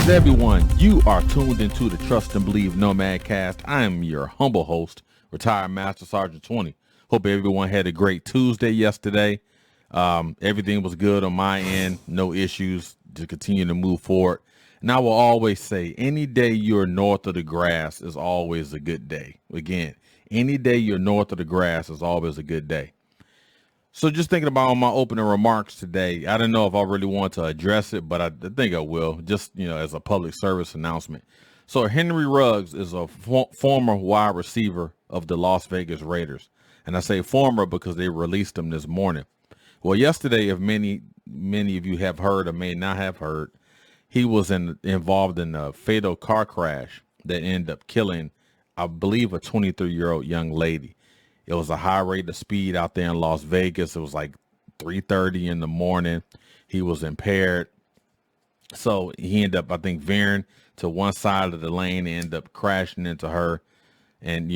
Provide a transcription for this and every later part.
Greetings, everyone. You are tuned into the Trust and Believe Nomad Cast. I am your humble host, retired Master Sergeant 20. Hope everyone had a great Tuesday yesterday. Everything was good on my end. No issues to continue to move forward. And I will always say, any day you're north of the grass is always a good day. Again, any day you're north of the grass is always a good day. So just thinking about my opening remarks today, I don't know if I really want to address it, but I think I will, just, as a public service announcement. So Henry Ruggs is a former wide receiver of the Las Vegas Raiders. And I say former because they released him this morning. Well, yesterday, if many of you have heard or may not have heard, he was involved in a fatal car crash that ended up killing, I believe, a 23-year-old young lady. It was a high rate of speed out there in Las Vegas. It was like 3:30 in the morning. He was impaired. So he ended up, I think, veering to one side of the lane and ended up crashing into her. And,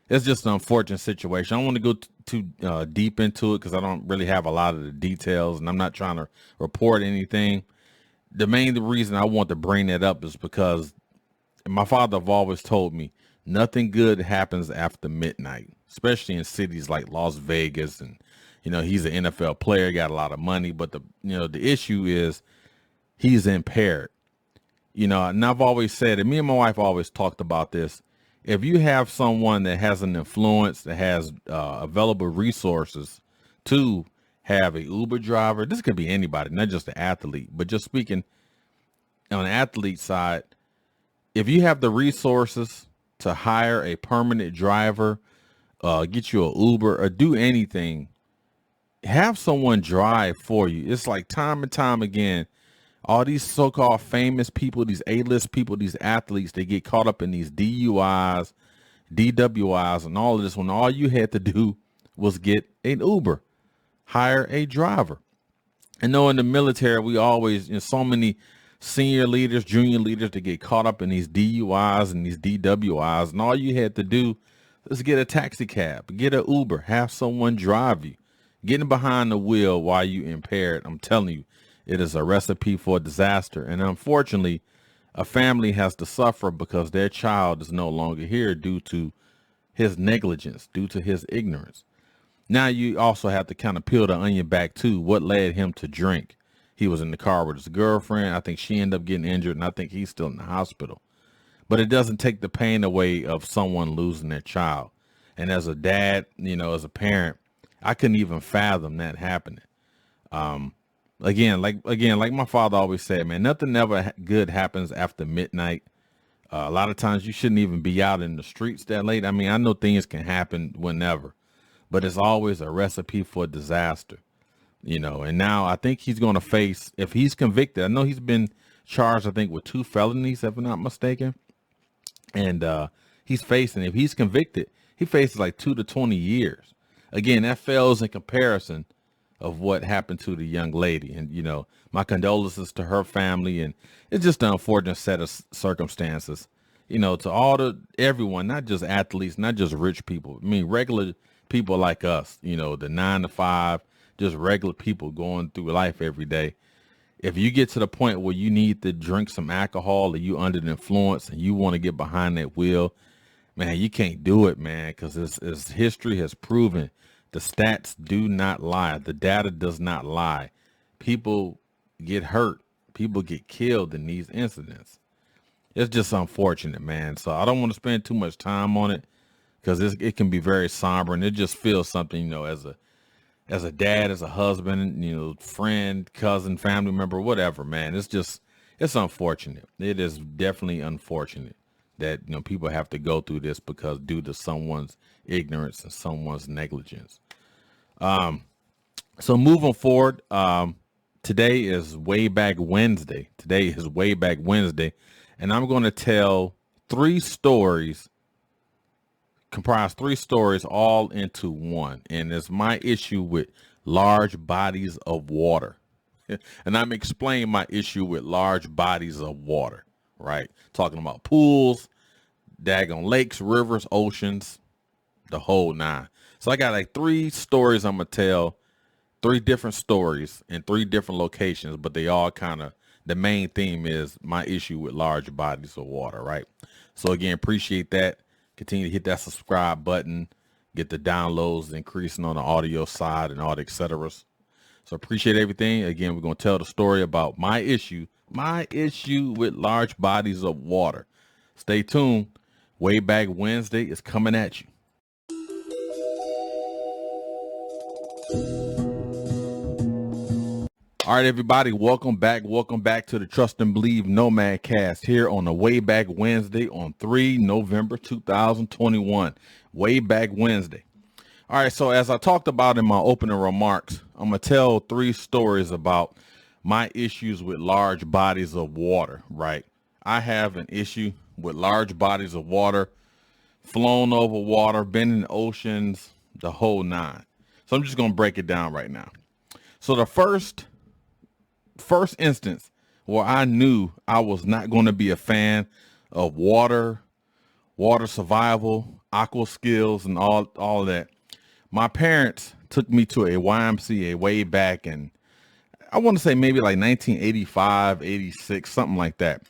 it's just an unfortunate situation. I don't want to go too deep into it because I don't really have a lot of the details and I'm not trying to report anything. The main reason I want to bring that up is because my father have always told me nothing good happens after midnight, especially in cities like Las Vegas. And, he's an NFL player, got a lot of money. But the issue is he's impaired, and I've always said, and me and my wife always talked about this. If you have someone that has an influence, that has available resources to have a Uber driver, this could be anybody, not just an athlete, but just speaking on the athlete side, if you have the resources to hire a permanent driver, get you an Uber or do anything, have someone drive for you. It's like time and time again, all these so-called famous people, these A-list people, these athletes, they get caught up in these DUIs, DWIs, and all of this when all you had to do was get an Uber, hire a driver. And in the military, we always, so many senior leaders, junior leaders, to get caught up in these DUIs and these DWIs, and all you had to do is get a taxi cab, get an Uber, have someone drive you. Getting behind the wheel while you impaired, I'm telling you, it is a recipe for disaster. And unfortunately, a family has to suffer because their child is no longer here due to his negligence, due to his ignorance. Now you also have to kind of peel the onion back too. What led him to drink? He was in the car with his girlfriend. I think she ended up getting injured, and I think he's still in the hospital. But it doesn't take the pain away of someone losing their child. And as a dad, as a parent, I couldn't even fathom that happening. Again, like my father always said, man, nothing ever good happens after midnight. A lot of times you shouldn't even be out in the streets that late. I mean, I know things can happen whenever, but it's always a recipe for disaster. And now I think he's going to face, if he's convicted, I know he's been charged, I think, with 2 felonies, if I'm not mistaken. And he's facing, if he's convicted, he faces like 2 to 20 years. Again, that fails in comparison of what happened to the young lady. And, my condolences to her family. And it's just an unfortunate set of circumstances, to everyone, not just athletes, not just rich people. I mean, regular people like us, the 9 to 5, just regular people going through life every day. If you get to the point where you need to drink some alcohol or you under the influence and you want to get behind that wheel, man, you can't do it, man, because as history has proven, the stats do not lie. The data does not lie. People get hurt. People get killed in these incidents. It's just unfortunate, man. So I don't want to spend too much time on it because it can be very somber, and it just feels something, as a dad, as a husband, friend, cousin, family member, whatever, man. It's unfortunate. It is definitely unfortunate that, people have to go through this because due to someone's ignorance and someone's negligence. So moving forward, today is Wayback Wednesday. And I'm going to tell 3 stories, comprise 3 stories all into one. And it's my issue with large bodies of water. And I'm explaining my issue with large bodies of water, right? Talking about pools, daggone lakes, rivers, oceans, the whole 9. So I got like 3 stories I'm going to tell, 3 different stories in 3 different locations, but they all kind of the main theme is my issue with large bodies of water, right? So again, appreciate that. Continue to hit that subscribe button, get the downloads increasing on the audio side and all the et ceteras. So appreciate everything. Again, we're going to tell the story about my issue with large bodies of water. Stay tuned. Wayback Wednesday is coming at you. All right, everybody, welcome back. Welcome back to the Trust and Believe Nomad Cast here on the Wayback Wednesday on 3 November 2021. Wayback Wednesday. All right, so as I talked about in my opening remarks, I'm going to tell 3 stories about my issues with large bodies of water, right? I have an issue with large bodies of water, flown over water, been in the oceans, the whole nine. So I'm just going to break it down right now. So the first instance where I knew I was not going to be a fan of water survival, aqua skills, and all of that. My parents took me to a YMCA way back in, I want to say maybe like 1985, 86, something like that.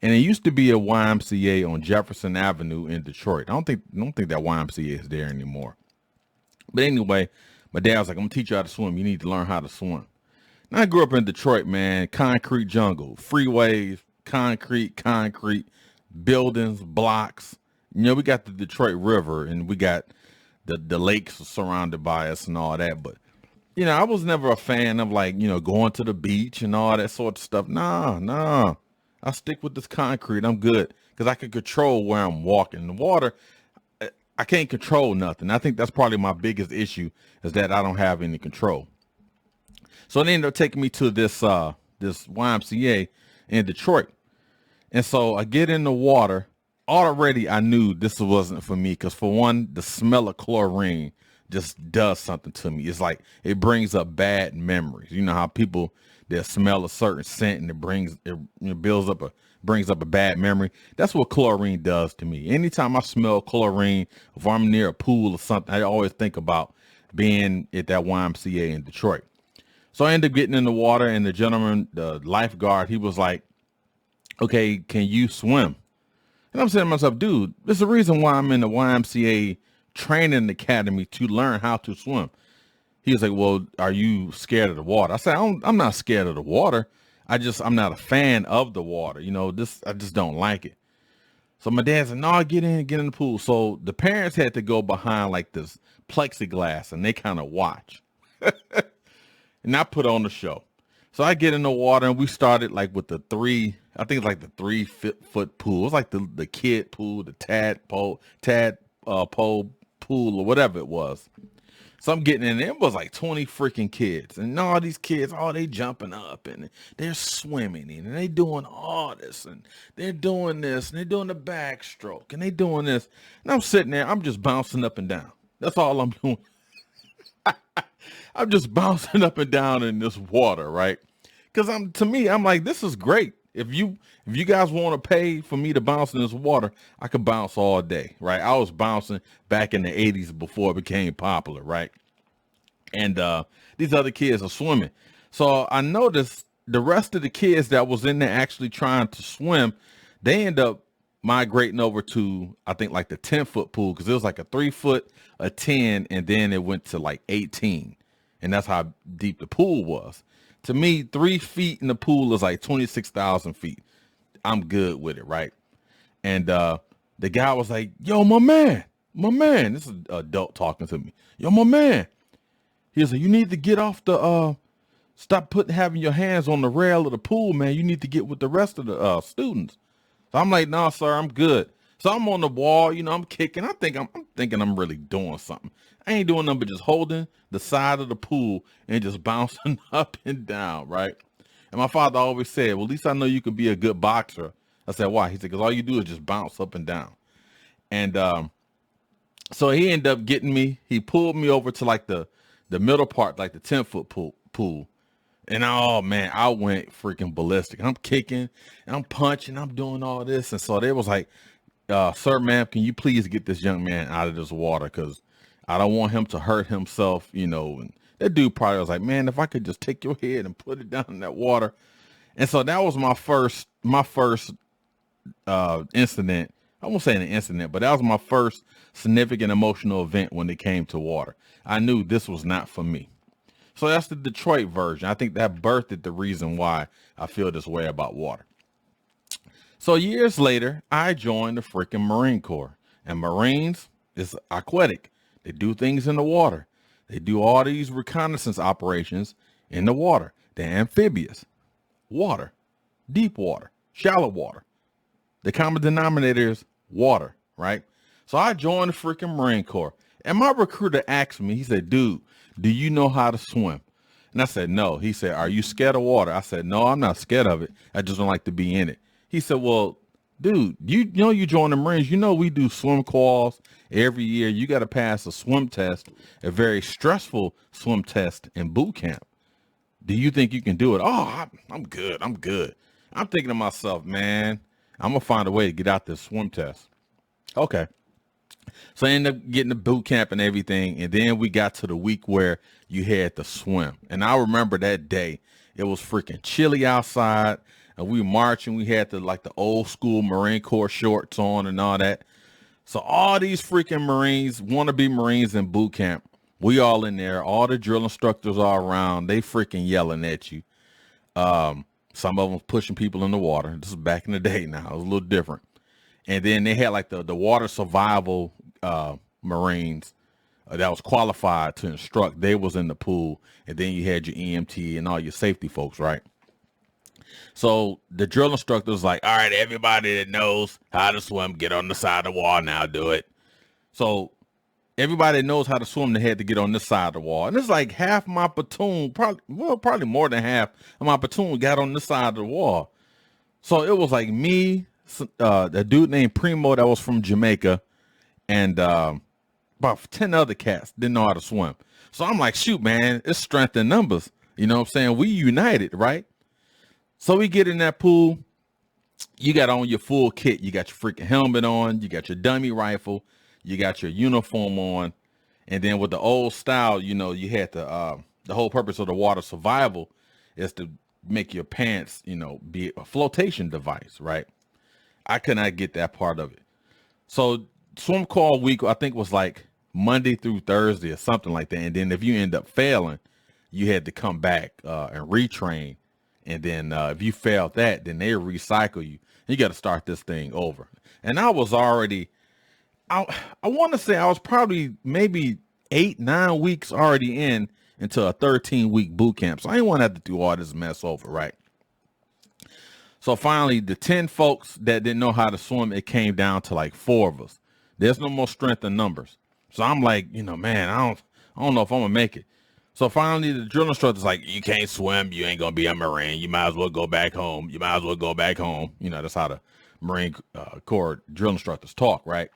And it used to be a YMCA on Jefferson Avenue in Detroit. I don't think that YMCA is there anymore. But anyway, my dad was like, I'm gonna teach you how to swim. You need to learn how to swim. Now, I grew up in Detroit, man, concrete jungle, freeways, concrete, buildings, blocks. You know, we got the Detroit River and we got the lakes surrounded by us and all that. But, you know, I was never a fan of like, you know, going to the beach and all that sort of stuff. Nah. I stick with this concrete. I'm good because I can control where I'm walking. The water, I can't control nothing. I think that's probably my biggest issue is that I don't have any control. So they ended up taking me to this YMCA in Detroit. And so I get in the water. Already I knew this wasn't for me because, for one, the smell of chlorine just does something to me. It's like it brings up bad memories. You know how people, they smell a certain scent and it brings up a bad memory. That's what chlorine does to me. Anytime I smell chlorine, if I'm near a pool or something, I always think about being at that YMCA in Detroit. So I ended up getting in the water, and the gentleman, the lifeguard, he was like, okay, can you swim? And I'm saying to myself, dude, there's a reason why I'm in the YMCA training academy to learn how to swim. He was like, well, are you scared of the water? I said, I'm not scared of the water. I'm not a fan of the water. You know, I just don't like it. So my dad said, no, get in the pool. So the parents had to go behind like this plexiglass and they kind of watch. And I put on the show. So I get in the water and we started like with the 3-foot pool. It was like the kid pool, the tadpole pool or whatever it was. So I'm getting in there. It was like 20 freaking kids. And all these kids, they jumping up and they're swimming and they doing all this and they're doing this and they're doing the backstroke and they doing this. And I'm sitting there, I'm just bouncing up and down. That's all I'm doing. I'm just bouncing up and down in this water, right? Because I'm like, this is great. If you guys want to pay for me to bounce in this water, I could bounce all day, right? I was bouncing back in the 80s before it became popular, right? And these other kids are swimming. So I noticed the rest of the kids that was in there actually trying to swim, they end up migrating over to, I think, like the 10-foot pool, because it was like a 3-foot, a 10, and then it went to like 18. And that's how deep the pool was. To me, 3 feet in the pool is like 26,000 feet. I'm good with it, right? And the guy was like, yo, my man, this is an adult talking to me. Yo, my man. He was like, you need to get off stop having your hands on the rail of the pool, man. You need to get with the rest of the students. So I'm like, no, sir, I'm good. So I'm on the wall, you know, I'm kicking. I'm thinking I'm really doing something. I ain't doing nothing but just holding the side of the pool and just bouncing up and down, right? And my father always said, well, at least I know you can be a good boxer. I said, why? He said, because all you do is just bounce up and down. And so he ended up getting me. He pulled me over to like the middle part, like the 10-foot pool. And oh man, I went freaking ballistic. I'm kicking, I'm punching, I'm doing all this. And so they was like, sir, ma'am, can you please get this young man out of this water? Because I don't want him to hurt himself, you know. And that dude probably was like, man, if I could just take your head and put it down in that water. And so that was my first incident. I won't say an incident, but that was my first significant emotional event when it came to water. I knew this was not for me. So that's the Detroit version. I think that birthed the reason why I feel this way about water. So years later, I joined the freaking Marine Corps. And Marines is aquatic. They do things in the water. They do all these reconnaissance operations in the water. They're amphibious. Water. Deep water. Shallow water. The common denominator is water, right? So I joined the freaking Marine Corps. And my recruiter asked me, he said, dude, do you know how to swim? And I said, no. He said, are you scared of water? I said, no, I'm not scared of it. I just don't like to be in it. He said, well, dude, you know you join the Marines. You know we do swim quals every year. You got to pass a swim test, a very stressful swim test in boot camp. Do you think you can do it? Oh, I'm good. I'm good. I'm thinking to myself, man, I'm going to find a way to get out this swim test. Okay. So I ended up getting the boot camp and everything. And then we got to the week where you had to swim. And I remember that day. It was freaking chilly outside. And we were marching. We had the old school Marine Corps shorts on and all that. So all these freaking Marines, wannabe Marines in boot camp, we all in there. All the drill instructors are around. They freaking yelling at you. Some of them pushing people in the water. This is back in the day now. It was a little different. And then they had like the water survival Marines that was qualified to instruct. They was in the pool. And then you had your EMT and all your safety folks, right? So the drill instructor was like, all right, everybody that knows how to swim, get on the side of the wall now, do it. So everybody that knows how to swim, they had to get on this side of the wall. And it's like half my platoon, probably more than half of my platoon got on this side of the wall. So it was like me, a dude named Primo that was from Jamaica, and about 10 other cats didn't know how to swim. So I'm like, shoot, man, it's strength in numbers. You know what I'm saying? We united, right? So we get in that pool. You got on your full kit. You got your freaking helmet on. You got your dummy rifle. You got your uniform on. And then with the old style, you know, you had the whole purpose of the water survival is to make your pants, you know, be a flotation device, right? I could not get that part of it. So swim call week, I think was like Monday through Thursday or something like that. And then if you end up failing, you had to come back and retrain. And then if you failed that, then they recycle you. You got to start this thing over. And I was already, I want to say I was probably maybe 8-9 weeks already into a 13-week boot camp. So I didn't want to have to do all this mess over, right? So finally, the 10 folks that didn't know how to swim, it came down to like 4 of us. There's no more strength in numbers. So I'm like, you know, man, I don't know if I'm gonna make it. So finally, the drill instructor's like, you can't swim. You ain't going to be a Marine. You might as well go back home. You might as well go back home. You know, that's how the Marine Corps drill instructors talk, right?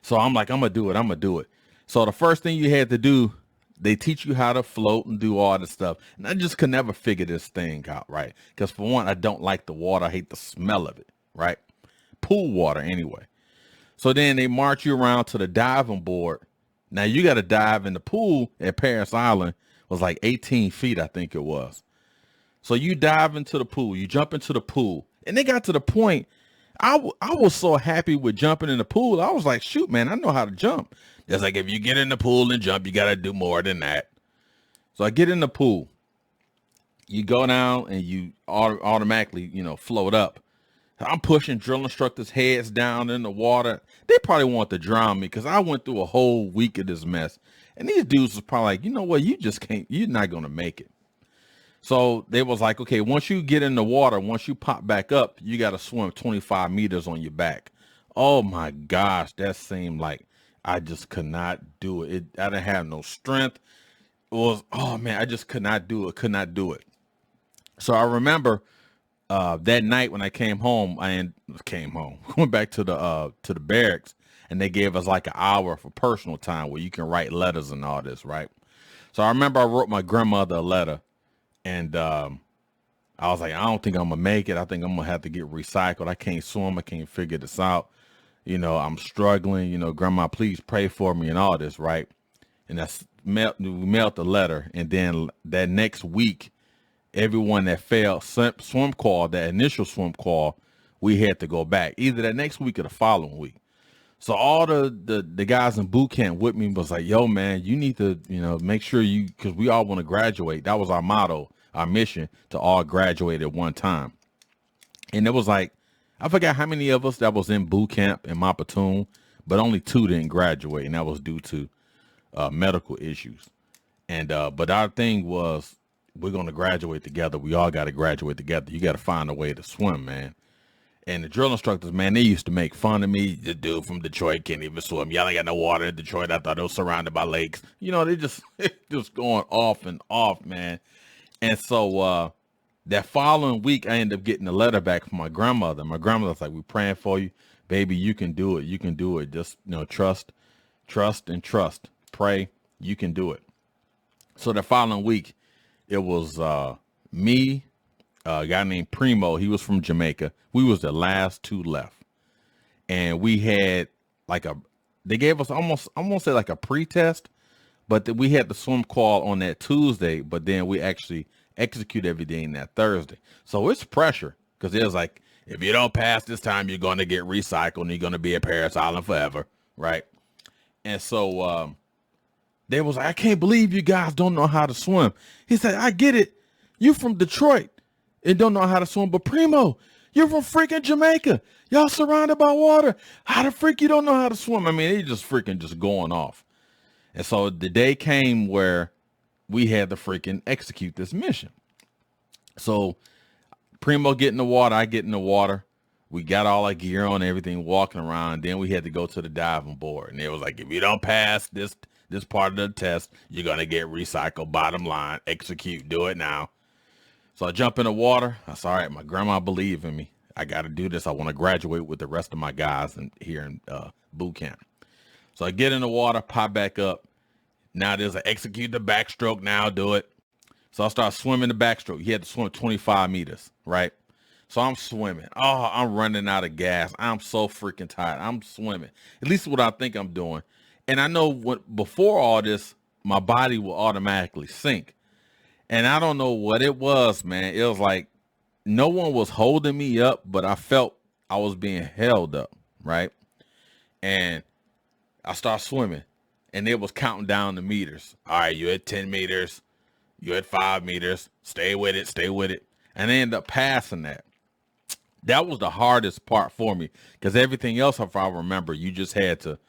So I'm like, I'm going to do it. I'm going to do it. So the first thing you had to do, they teach you how to float and do all this stuff. And I just could never figure this thing out, right? Because for one, I don't like the water. I hate the smell of it, right? Pool water anyway. So then they march you around to the diving board. Now you got to dive in the pool at Paris Island. Was like 18 feet, I think it was. So you dive into the pool, you jump into the pool, and they got to the point. I was so happy with jumping in the pool. I was like, shoot, man, I know how to jump. It's like, if you get in the pool and jump, you got to do more than that. So I get in the pool. You go down and you automatically, you know, float up. I'm pushing drill instructors' heads down in the water. They probably want to drown me because I went through a whole week of this mess. And these dudes was probably like, you know what? You just can't, you're not going to make it. So they was like, okay, once you get in the water, once you pop back up, you got to swim 25 meters on your back. Oh my gosh. That seemed like I just could not do it. I didn't have no strength. It was, oh man, I just could not do it. So I remember that night when I came home, went back to the barracks, and they gave us like an hour for personal time where you can write letters and all this, right? So I remember I wrote my grandmother a letter, and I was like, I don't think I'm gonna make it. I think I'm gonna have to get recycled. I can't swim. I can't figure this out. You know, I'm struggling. You know, Grandma, please pray for me and all this, right? And we mailed the letter, and then that next week, everyone that failed swim call, that initial swim call, we had to go back either that next week or the following week. So all the guys in boot camp with me was like, yo, man, you need to, make sure because we all want to graduate. That was our motto, our mission, to all graduate at one time. And it was like, I forgot how many of us that was in boot camp in my platoon, but only 2 didn't graduate, and that was due to medical issues. And but our thing was, we're going to graduate together. We all got to graduate together. You got to find a way to swim, man. And the drill instructors, man, they used to make fun of me. The dude from Detroit can't even swim. Y'all ain't got no water in Detroit. I thought it was surrounded by lakes. They just going off and off, man. And so that following week, I ended up getting a letter back from my grandmother. My grandmother's like, we're praying for you. Baby, you can do it. You can do it. Just, trust, and trust. Pray. You can do it. So the following week, it was me, a guy named Primo. He was from Jamaica. We was the last 2 left. And we had they gave us almost, I won't say like a pre-test, but we had the swim call on that Tuesday, but then we actually execute everything that Thursday. So it's pressure, because it was like, if you don't pass this time, you're going to get recycled and you're going to be at Paris Island forever. Right. And so they was like, I can't believe you guys don't know how to swim. He said, I get it. You from Detroit and don't know how to swim, but Primo, you're from freaking Jamaica. Y'all surrounded by water. How the freak you don't know how to swim? I mean, they just going off. And so the day came where we had to freaking execute this mission. So Primo get in the water, I get in the water. We got all our gear on, everything, walking around. Then we had to go to the diving board. And it was like, if you don't pass this part of the test, you're going to get recycled. Bottom line, execute, do it now. So I jump in the water. I said, all right, my grandma believed in me. I got to do this. I want to graduate with the rest of my guys here in boot camp. So I get in the water, pop back up. Now there's an execute the backstroke. Now do it. So I start swimming the backstroke. You had to swim 25 meters, right? So I'm swimming. Oh, I'm running out of gas. I'm so freaking tired. I'm swimming. At least what I think I'm doing. And I know before all this, my body will automatically sink. And I don't know what it was, man. It was like no one was holding me up, but I felt I was being held up, right? And I start swimming, and it was counting down the meters. All right, you're at 10 meters. You're at 5 meters. Stay with it. Stay with it. And I ended up passing that. That was the hardest part for me, because everything else, if I remember, you just had to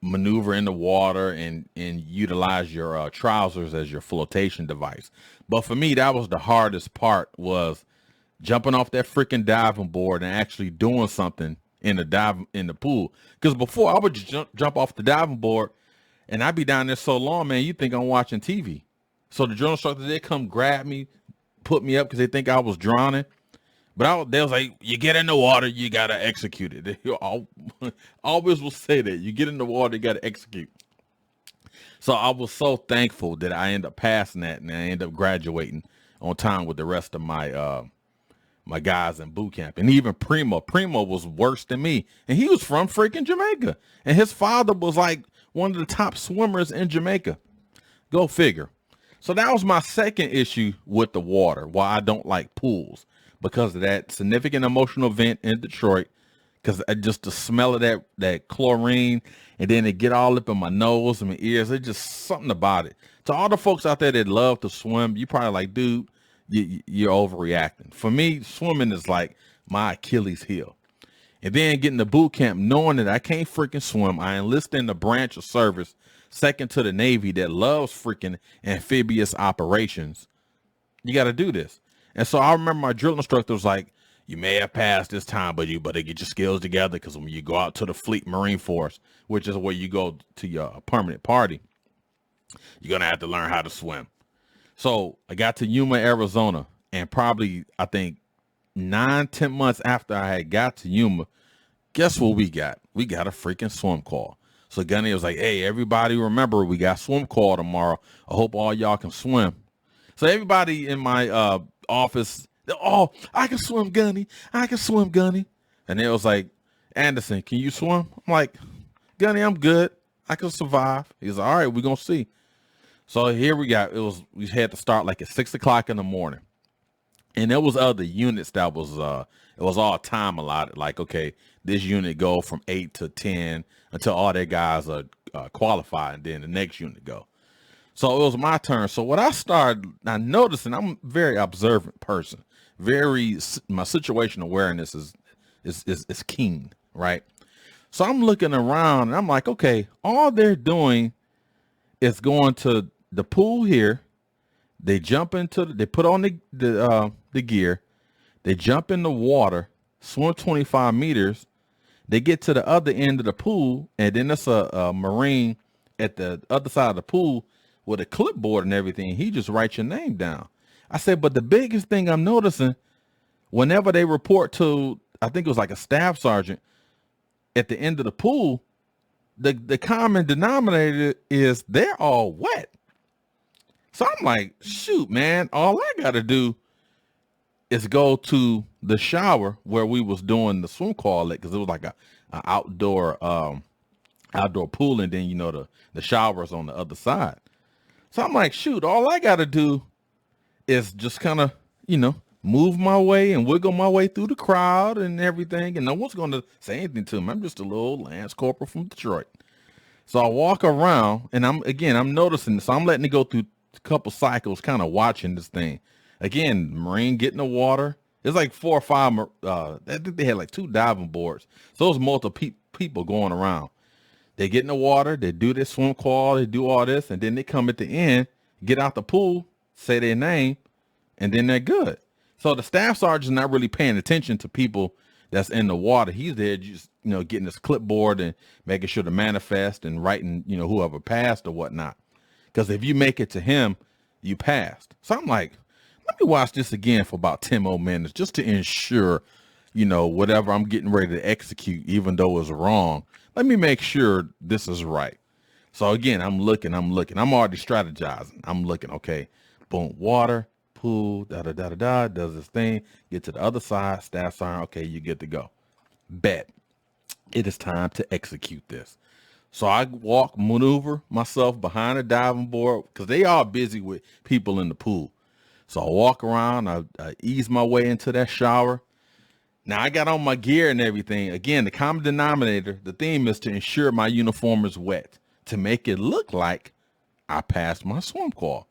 maneuver in the water and utilize your trousers as your flotation device. But for me, that was the hardest part, was jumping off that freaking diving board and actually doing something in the pool. Because before, I would just jump off the diving board and I'd be down there so long, man, you think I'm watching TV. So the drill instructors, they come grab me, put me up because they think I was drowning. But they was like, you get in the water, you got to execute it. They always will say that. You get in the water, you got to execute. So I was so thankful that I ended up passing that, and I ended up graduating on time with the rest of my my guys in boot camp. And even Primo was worse than me. And he was from freaking Jamaica. And his father was like one of the top swimmers in Jamaica. Go figure. So that was my second issue with the water, why I don't like pools. Because of that significant emotional event in Detroit, because just the smell of that chlorine, and then it get all up in my nose and my ears. It's just something about it. To all the folks out there that love to swim, you probably like, dude, you're overreacting. For me, swimming is like my Achilles heel. And then getting to boot camp, knowing that I can't freaking swim, I enlisted in the branch of service second to the Navy that loves freaking amphibious operations. You got to do this. And so I remember my drill instructor was like, you may have passed this time, but you better get your skills together, because when you go out to the Fleet Marine Force, which is where you go to your permanent party, you're going to have to learn how to swim. So I got to Yuma, Arizona, and probably, I think, 9-10 months after I had got to Yuma, guess what we got? We got a freaking swim call. So Gunny was like, hey, everybody remember, we got swim call tomorrow. I hope all y'all can swim. So everybody in my office, oh, I can swim, Gunny. I can swim, Gunny. And it was like, Anderson, can you swim? I'm like, Gunny, I'm good. I can survive. He's like, all right, we're going to see. So here we got, we had to start like at 6 o'clock in the morning. And there was other units that was it was all time allotted. Like, okay, this unit go from 8 to 10 until all their guys are qualified, and then the next unit go. So it was my turn. So what I noticing, I'm a very observant person. My situation awareness is keen, right? So I'm looking around and I'm like, okay, all they're doing is going to the pool here. They jump they put on the gear, they jump in the water, swim 25 meters, they get to the other end of the pool, and then there's a Marine at the other side of the pool with a clipboard and everything. He just writes your name down. I said, but the biggest thing I'm noticing, whenever they report to, I think it was like a staff sergeant at the end of the pool, the common denominator is they're all wet. So I'm like, shoot, man, all I got to do is go to the shower where we was doing the swim call because it was like a outdoor pool, and then the showers on the other side. So I'm like, shoot, all I got to do is just kind of move my way and wiggle my way through the crowd and everything, and no one's going to say anything to me. I'm just a little Lance Corporal from Detroit. So I walk around, and I'm noticing. So I'm letting it go through a couple cycles, kind of watching this thing. Again, Marine get in the water. There's like 4 or 5. I think they had like 2 diving boards. So there's multiple people going around. They get in the water. They do this swim call. They do all this, and then they come at the end, get out the pool, say their name, and then they're good. So the staff sergeant's not really paying attention to people that's in the water. He's there just getting his clipboard and making sure to manifest and writing whoever passed or whatnot. Because if you make it to him, you passed. So I'm like, let me watch this again for about 10 more minutes just to ensure, whatever I'm getting ready to execute, even though it's wrong, let me make sure this is right. So again, I'm looking. I'm already strategizing. I'm looking, okay, boom, water, pool, da-da-da-da-da, does this thing, get to the other side, staff sergeant, okay, you get to go. Bet. It is time to execute this. So I maneuver myself behind a diving board because they are busy with people in the pool. So I walk around, I ease my way into that shower. Now I got on my gear and everything. Again, the common denominator, the theme is to ensure my uniform is wet, to make it look like I passed my swim call.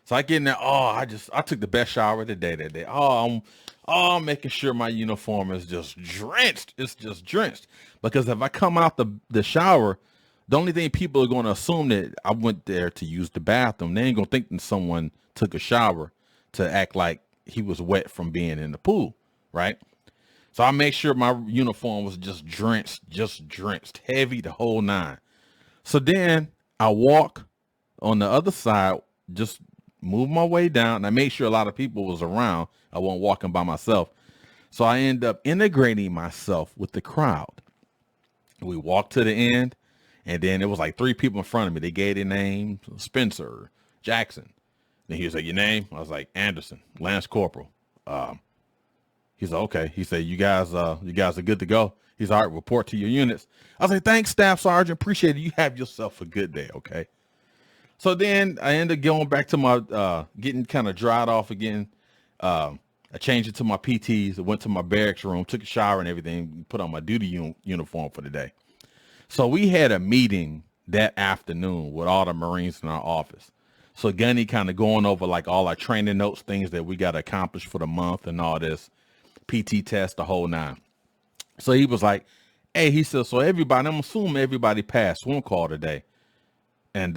So I get in there, I took the best shower of the day that day. I'm making sure my uniform is just drenched. It's just drenched. Because if I come out the shower, the only thing people are going to assume that I went there to use the bathroom. They ain't going to think that someone took a shower to act like he was wet from being in the pool, right? So I make sure my uniform was just drenched, heavy, the whole 9. So then I walk on the other side, just move my way down, and I made sure a lot of people was around. I wasn't walking by myself. So I end up integrating myself with the crowd. We walked to the end, and then it was like 3 people in front of me. They gave their name, Spencer, Jackson. Then he was like, your name? I was like, Anderson, Lance Corporal. He's like, okay. He said, you guys are good to go. He's all right, report to your units. I was like, thanks, Staff Sergeant. Appreciate it. You have yourself a good day, okay? So then I ended up going back to my, getting kind of dried off again. I changed it to my PTs. I went to my barracks room, took a shower and everything, put on my duty uniform for the day. So we had a meeting that afternoon with all the Marines in our office. So Gunny kind of going over like all our training notes, things that we got to accomplish for the month and all this, PT test, the whole 9. So he was like, hey, he said, so everybody, I'm assuming everybody passed swim call today. And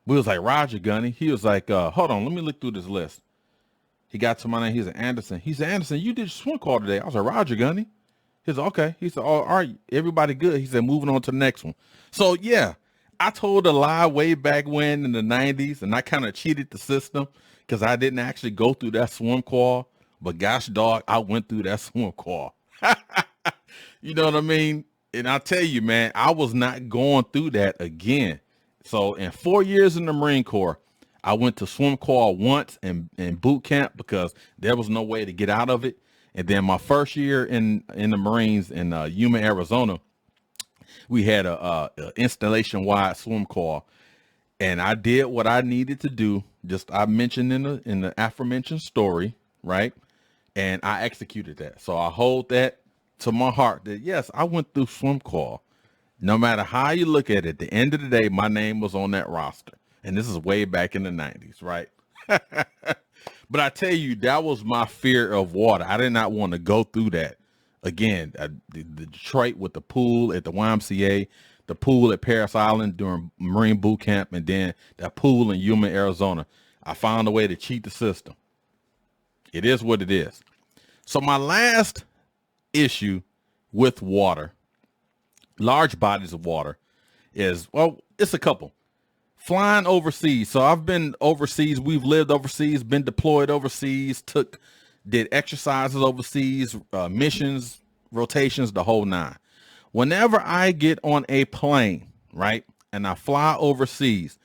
we was like, Roger, Gunny. He was like, hold on, let me look through this list. He got to my name. He said, Anderson. He said, Anderson, you did swim call today. I was like, Roger, Gunny. He said, okay. He said, all right, everybody good. He said, moving on to the next one. So yeah, I told a lie way back when in the 90s, and I kind of cheated the system because I didn't actually go through that swim call. But gosh, dog, I went through that swim call. You know what I mean? And I tell you, man, I was not going through that again. So in 4 years in the Marine Corps, I went to swim call once in boot camp because there was no way to get out of it. And then my first year in the Marines in Yuma, Arizona, we had a installation-wide swim call. And I did what I needed to do. Just I mentioned in the aforementioned story, right? And I executed that. So I hold that to my heart that yes, I went through swim call. No matter how you look at it, at the end of the day, my name was on that roster. And this is way back in the 90s, right? But I tell you, that was my fear of water. I did not want to go through that again. The Detroit with the pool at the YMCA, the pool at Paris Island during Marine boot camp, and then that pool in Yuma, Arizona. I found a way to cheat the system. It is what it is. So my last issue with water, large bodies of water, is, well, it's a couple. Flying overseas. So I've been overseas. We've lived overseas, been deployed overseas, did exercises overseas, missions, rotations, the whole nine. Whenever I get on a plane, right, and I fly overseas,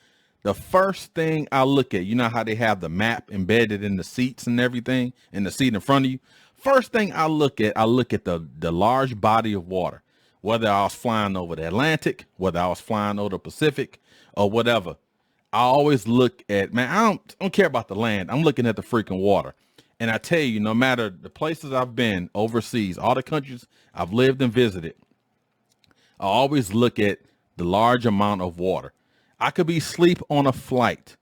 the first thing I look at, you know how they have the map embedded in the seats and everything, in the seat in front of you. First thing I look at the large body of water, whether I was flying over the Atlantic, whether I was flying over the Pacific, or whatever. I always look at, man, I don't care about the land. I'm looking at the freaking water. And I tell you, no matter the places I've been overseas, all the countries I've lived and visited, I always look at the large amount of water. I could be asleep on a flight,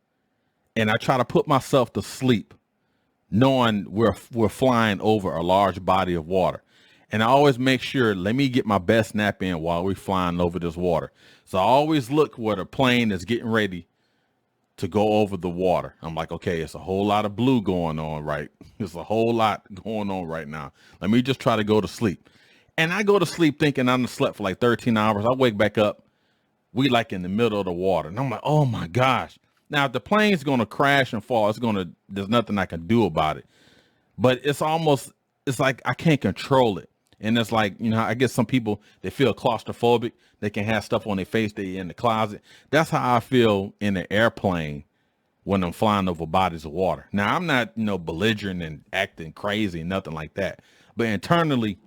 and I try to put myself to sleep knowing we're flying over a large body of water. And I always make sure, let me get my best nap in while we're flying over this water. So I always look where the plane is getting ready to go over the water. I'm like, okay, it's a whole lot of blue going on, right? There's a whole lot going on right now. Let me just try to go to sleep. And I go to sleep thinking I'm slept for like 13 hours. I wake back up. We like in the middle of the water. And I'm like, oh my gosh. Now, if the plane's going to crash and fall, there's nothing I can do about it. But it's like I can't control it. And it's like, I guess some people, they feel claustrophobic. They can have stuff on their face. They're in the closet. That's how I feel in the airplane when I'm flying over bodies of water. Now, I'm not, belligerent and acting crazy, nothing like that. But internally,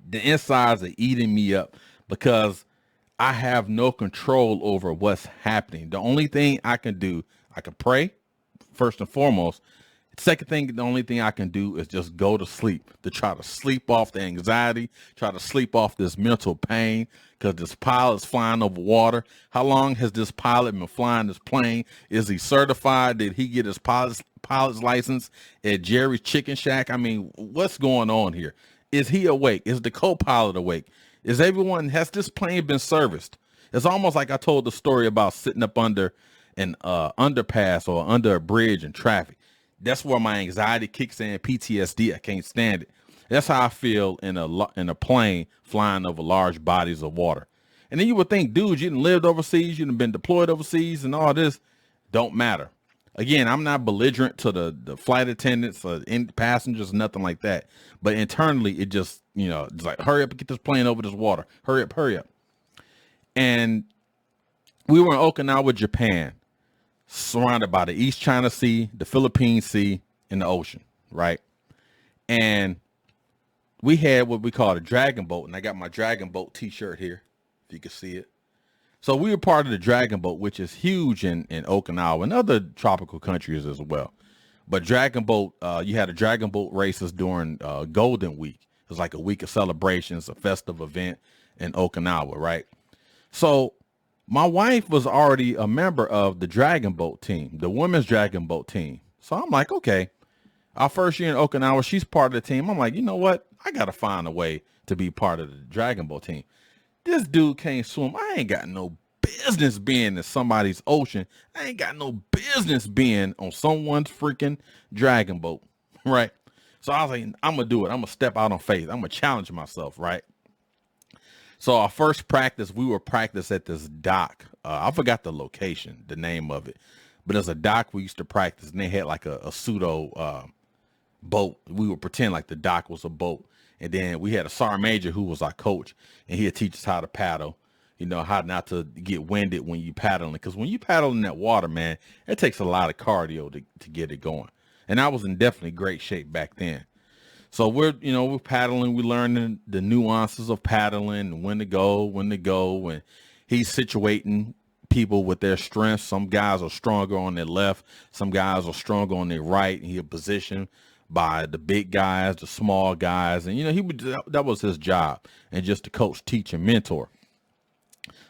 the insides are eating me up because I have no control over what's happening. The only thing I can do, I can pray first and foremost. Second thing, the only thing I can do is just go to sleep, to try to sleep off the anxiety, try to sleep off this mental pain, because this pilot's flying over water. How long has this pilot been flying this plane? Is he certified? Did he get his pilot's license at Jerry's Chicken Shack? I mean, what's going on here? Is he awake? Is the co-pilot awake? Has this plane been serviced? It's almost like I told the story about sitting up under an underpass or under a bridge in traffic. That's where my anxiety kicks in, PTSD. I can't stand it. That's how I feel in a plane flying over large bodies of water. And then you would think, dude, you done lived overseas, you done been deployed overseas, and all this don't matter. Again, I'm not belligerent to the flight attendants or passengers, nothing like that. But internally, it just, it's like, hurry up and get this plane over this water. Hurry up, hurry up. And we were in Okinawa, Japan, surrounded by the East China Sea, the Philippine Sea, and the ocean, right? And we had what we call a dragon boat, and I got my dragon boat t-shirt here, if you can see it. So we were part of the dragon boat, which is huge in Okinawa and other tropical countries as well. But dragon boat, you had a dragon boat races during Golden Week. It was like a week of celebrations, a festive event in Okinawa, right? So my wife was already a member of the dragon boat team, the women's dragon boat team. So I'm like, okay, our first year in Okinawa, she's part of the team. I'm like, you know what? I got to find a way to be part of the dragon boat team. This dude can't swim. I ain't got no business being in somebody's ocean. I ain't got no business being on someone's freaking dragon boat, right? So I was like, I'm going to do it. I'm going to step out on faith. I'm going to challenge myself, right? So our first practice, we were practice at this dock. I forgot the location, the name of it, but there's a dock we used to practice, and they had like a pseudo boat. We would pretend like the dock was a boat. And then we had a sergeant major who was our coach, and he'd teach us how to paddle, how not to get winded when you paddling. Because when you paddle in that water, man, it takes a lot of cardio to get it going. And I was in definitely great shape back then. So we're paddling, we're learning the nuances of paddling and when to go, and he's situating people with their strengths. Some guys are stronger on their left. Some guys are stronger on their right. And he had positioned by the big guys, the small guys. And, that was his job. And just to coach, teach, and mentor.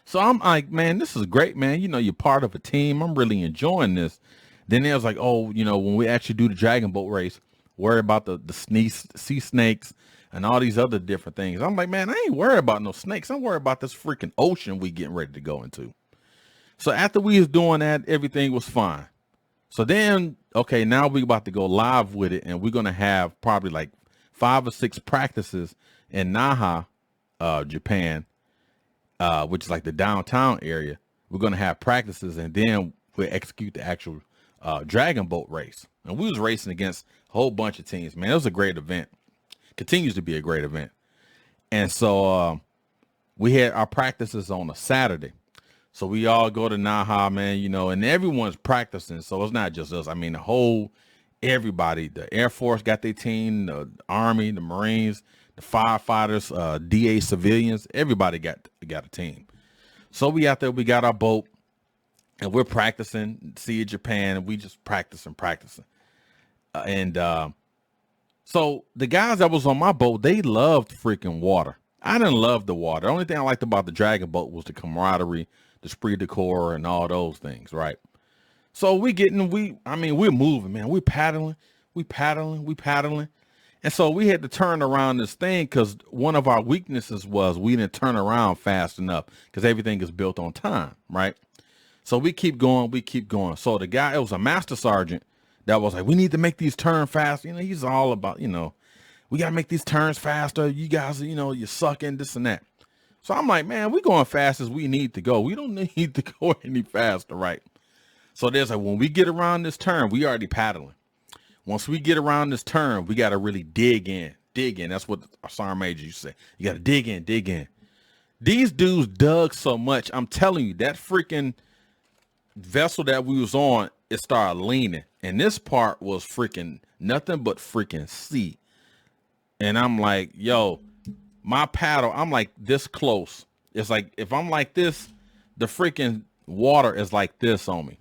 So I'm like, man, this is great, man. You're part of a team. I'm really enjoying this. Then they was like, oh, when we actually do the dragon boat race, worry about the sea snakes and all these other different things. I'm like, man, I ain't worried about no snakes. I'm worried about this freaking ocean we getting ready to go into. So after we was doing that, everything was fine. So then, okay, now we about to go live with it, and we're going to have probably like 5 or 6 practices in Naha, Japan, which is like the downtown area. We're going to have practices, and then we'll execute the actual dragon boat race. And we was racing against a whole bunch of teams, man. It was a great event. Continues to be a great event. And so we had our practices on a Saturday. So we all go to Naha, man, and everyone's practicing. So it's not just us. I mean, everybody, the Air Force got their team, the Army, the Marines, the firefighters, DA civilians, everybody got a team. So we out there, we got our boat, and we're practicing Sea of Japan, and we just practicing. So the guys that was on my boat, they loved freaking water. I didn't love the water. The only thing I liked about the dragon boat was the camaraderie, the esprit de corps, and all those things, right? So we're moving, man. We're paddling. And so we had to turn around this thing because one of our weaknesses was we didn't turn around fast enough because everything is built on time, right? So we keep going. So the guy, it was a master sergeant that was like, we need to make these turns fast. He's all about, we got to make these turns faster. You guys, you're sucking this and that. So I'm like, man, we're going fast as we need to go. We don't need to go any faster, right? So there's like, when we get around this turn, we already paddling. Once we get around this turn, we got to really dig in. That's what our sergeant major used to say. You got to dig in. These dudes dug so much. I'm telling you, that freaking vessel that we was on, it started leaning. And this part was freaking nothing but freaking sea. And I'm like, yo, my paddle, I'm like this close. It's like, if I'm like this, the freaking water is like this on me.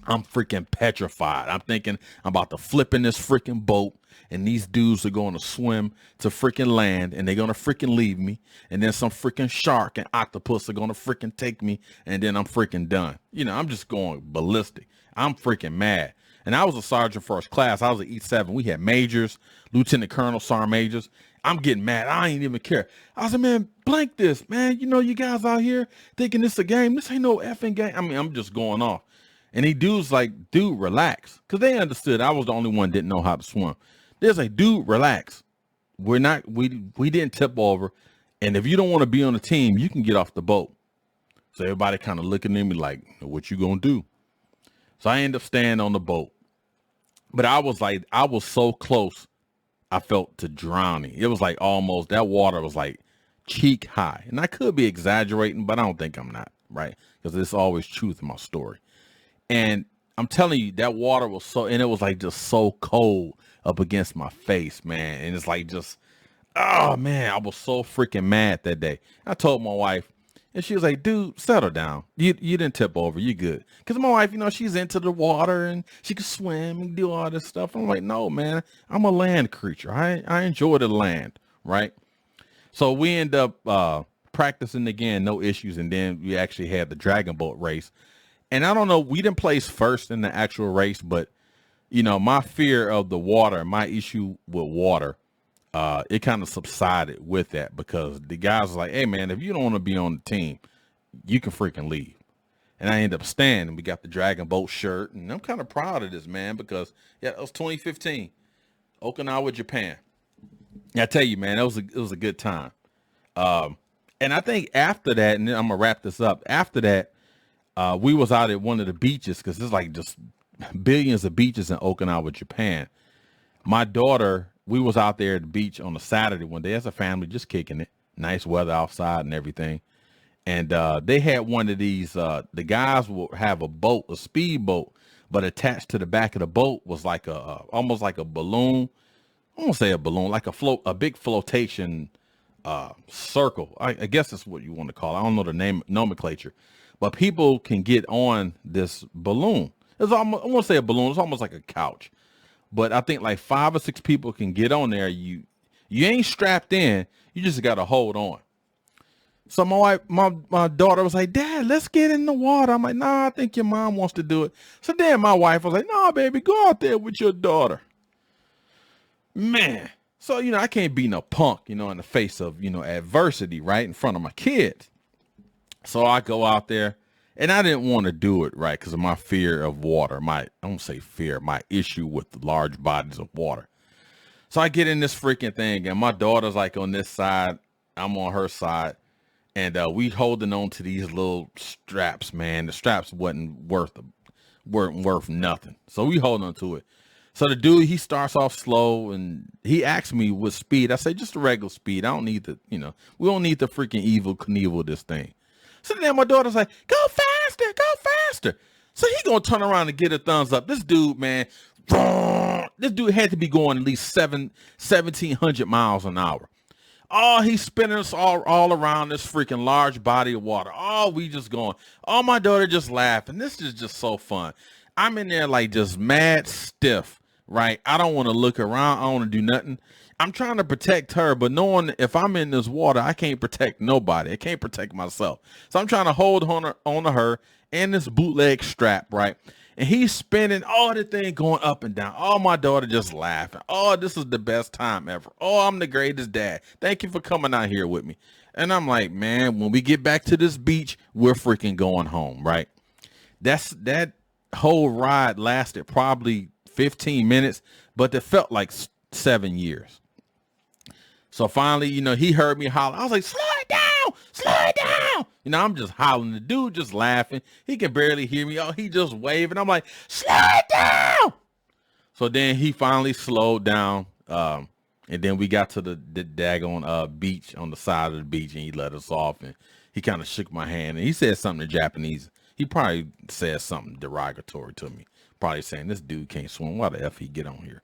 I'm freaking petrified. I'm thinking I'm about to flip in this freaking boat, and these dudes are going to swim to freaking land, and they're going to freaking leave me. And then some freaking shark and octopus are going to freaking take me, and then I'm freaking done. I'm just going ballistic. I'm freaking mad. And I was a sergeant first class. I was an E7. We had majors, lieutenant colonel, sergeant majors. I'm getting mad. I ain't even care. I said, man, blank this, man. You guys out here thinking this a game. This ain't no effing game. I mean, I'm just going off. And he dudes like, dude, relax. Because they understood I was the only one that didn't know how to swim. There's like, dude, relax. We didn't tip over. And if you don't want to be on the team, you can get off the boat. So everybody kind of looking at me like, what you going to do? So I ended up staying on the boat. But I was so close, I felt to drowning. It was like almost, that water was like cheek high. And I could be exaggerating, but I don't think I'm not, right? Because there's always truth in my story. And I'm telling you, that water was and it was like just so cold up against my face, man. And it's like just, oh man, I was so freaking mad that day. I told my wife, and she was like, dude, settle down. You didn't tip over. You good. Because my wife, she's into the water and she can swim and do all this stuff. I'm like, no, man, I'm a land creature. I enjoy the land, right? So we end up practicing again, no issues. And then we actually had the dragon boat race. And I don't know, we didn't place first in the actual race, but, my fear of the water, my issue with water, it kind of subsided with that because the guys was like, hey, man, if you don't want to be on the team, you can freaking leave. And I ended up staying, and we got the dragon boat shirt. And I'm kind of proud of this, man, because, it was 2015, Okinawa, Japan. And I tell you, man, it was a good time. And I think after that, and then I'm going to wrap this up, after that, we was out at one of the beaches because there's like just billions of beaches in Okinawa, Japan. My daughter, we was out there at the beach on a Saturday one day as a family, just kicking it. Nice weather outside and everything. And they had one of these, the guys will have a boat, a speedboat, but attached to the back of the boat was like almost like a balloon. I won't say a balloon, like a big flotation circle. I guess that's what you want to call it. I don't know the name nomenclature, but people can get on this balloon. It's almost, I want to say a balloon. It's almost like a couch, but I think like 5 or 6 people can get on there. You ain't strapped in. You just got to hold on. So my daughter was like, Dad, let's get in the water. I'm like, nah, I think your mom wants to do it. So then my wife was like, nah, baby, go out there with your daughter. Man. So, I can't be no punk, in the face of, adversity, right? In front of my kids. So I go out there and I didn't want to do it, right? Because of my fear of water. I don't say fear, my issue with large bodies of water. So I get in this freaking thing and my daughter's like on this side. I'm on her side. And we holding on to these little straps, man. The straps weren't worth nothing. So we holding on to it. So the dude, he starts off slow and he asked me what speed. I say, just a regular speed. I don't need the, we don't need the freaking evil Knievel of this thing. So then my daughter's like, go faster, go faster. So he gonna turn around and get a thumbs up. This dude, man, this dude had to be going at least 1,700 miles an hour. Oh, he's spinning us all around this freaking large body of water. Oh, we just going. Oh, my daughter just laughing. This is just so fun. I'm in there like just mad stiff, right? I don't want to look around. I don't want to do nothing. I'm trying to protect her, but knowing if I'm in this water, I can't protect nobody. I can't protect myself. So I'm trying to hold on to her and this bootleg strap, right? And he's spinning all the thing going up and down. Oh, my daughter just laughing. Oh, this is the best time ever. Oh, I'm the greatest dad. Thank you for coming out here with me. And I'm like, man, when we get back to this beach, we're freaking going home, right? That whole ride lasted probably 15 minutes, but it felt like 7 years. So finally, he heard me holler. I was like, slow it down, slow it down. I'm just hollering. The dude just laughing. He can barely hear me. Oh, he just waving. I'm like, slow it down. So then he finally slowed down. And then we got to the daggone beach on the side of the beach and he let us off and he kind of shook my hand and he said something in Japanese. He probably said something derogatory to me. Probably saying this dude can't swim. Why the F he get on here?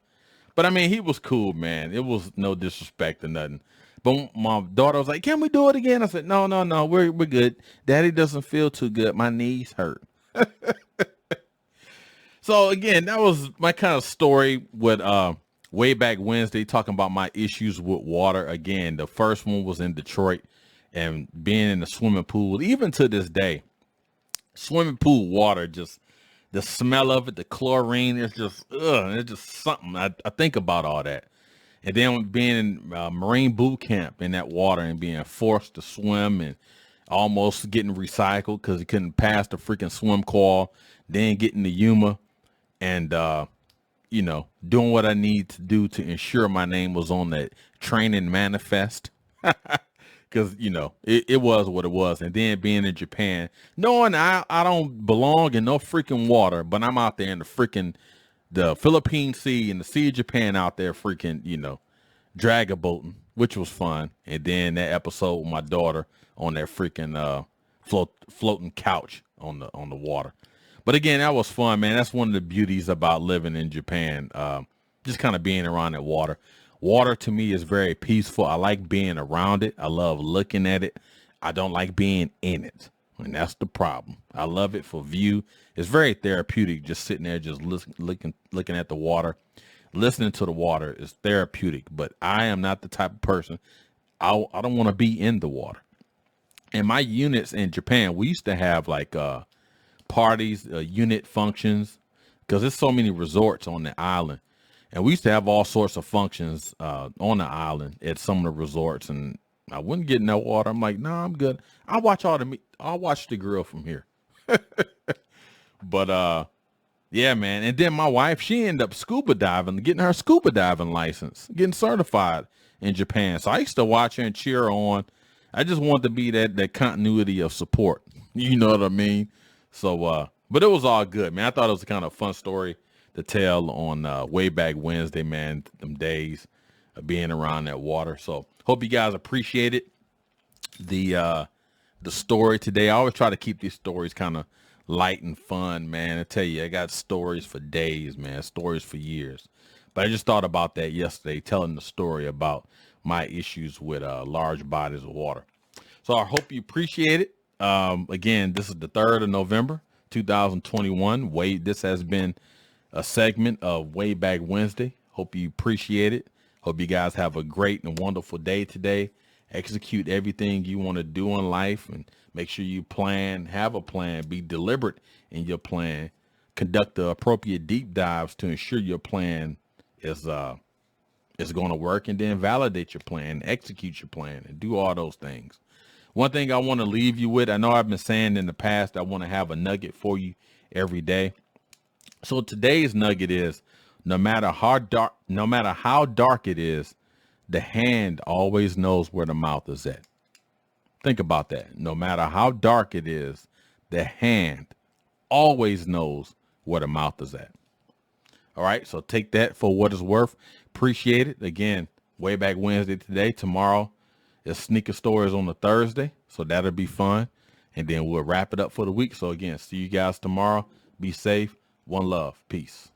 But I mean, he was cool, man. It was no disrespect or nothing. But my daughter was like, can we do it again? I said, no, we're good. Daddy doesn't feel too good. My knees hurt. So again, that was my kind of story with Wayback Wednesday, talking about my issues with water. Again, the first one was in Detroit and being in the swimming pool. Even to this day, swimming pool water, just the smell of it, the chlorine, it's just something. I think about all that. And then being in Marine boot camp in that water and being forced to swim and almost getting recycled because he couldn't pass the freaking swim call, then getting the Yuma and, doing what I need to do to ensure my name was on that training manifest. Because, it was what it was. And then being in Japan, knowing I don't belong in no freaking water, but I'm out there in the Philippine Sea and the Sea of Japan out there freaking, dragon boating, which was fun. And then that episode with my daughter on that freaking floating couch on the water. But again, that was fun, man. That's one of the beauties about living in Japan. Just kind of being around that water. Water to me is very peaceful. I like being around it. I love looking at it. I don't like being in it. And that's the problem. I love it for view. It's very therapeutic just sitting there, just looking at the water. Listening to the water is therapeutic, but I am not the type of person. I don't want to be in the water. And my units in Japan, we used to have like parties, unit functions, because there's so many resorts on the island. And we used to have all sorts of functions on the island at some of the resorts, and I wouldn't get in that water. I'm like, no, I'm good. I'll watch the grill from here. But yeah, man. And then my wife, she ended up scuba diving, getting her scuba diving license, getting certified in Japan. So I used to watch her and cheer her on. I just wanted to be that continuity of support. You know what I mean? So, but it was all good, man. I thought it was a kind of fun story to tell on Wayback Wednesday, man, them days of being around that water. So hope you guys appreciated the story today. I always try to keep these stories kind of light and fun, man. I tell you, I got stories for days, man, stories for years. But I just thought about that yesterday, telling the story about my issues with large bodies of water. So I hope you appreciate it. Again, this is the 3rd of November, 2021. This has been a segment of Wayback Wednesday. Hope you appreciate it. Hope you guys have a great and wonderful day today. Execute everything you want to do in life and make sure you have a plan, be deliberate in your plan, conduct the appropriate deep dives to ensure your plan is going to work, and then validate your plan, execute your plan, and do all those things. One thing I want to leave you with, I know I've been saying in the past, I want to have a nugget for you every day. So today's nugget is, no matter how dark it is, the hand always knows where the mouth is at. Think about that. No matter how dark it is, the hand always knows where the mouth is at. All right, so take that for what it's worth. Appreciate it. Again, Wayback Wednesday today. Tomorrow is Sneaker Stories on the Thursday, so that'll be fun. And then we'll wrap it up for the week. So again, see you guys tomorrow. Be safe. One love. Peace.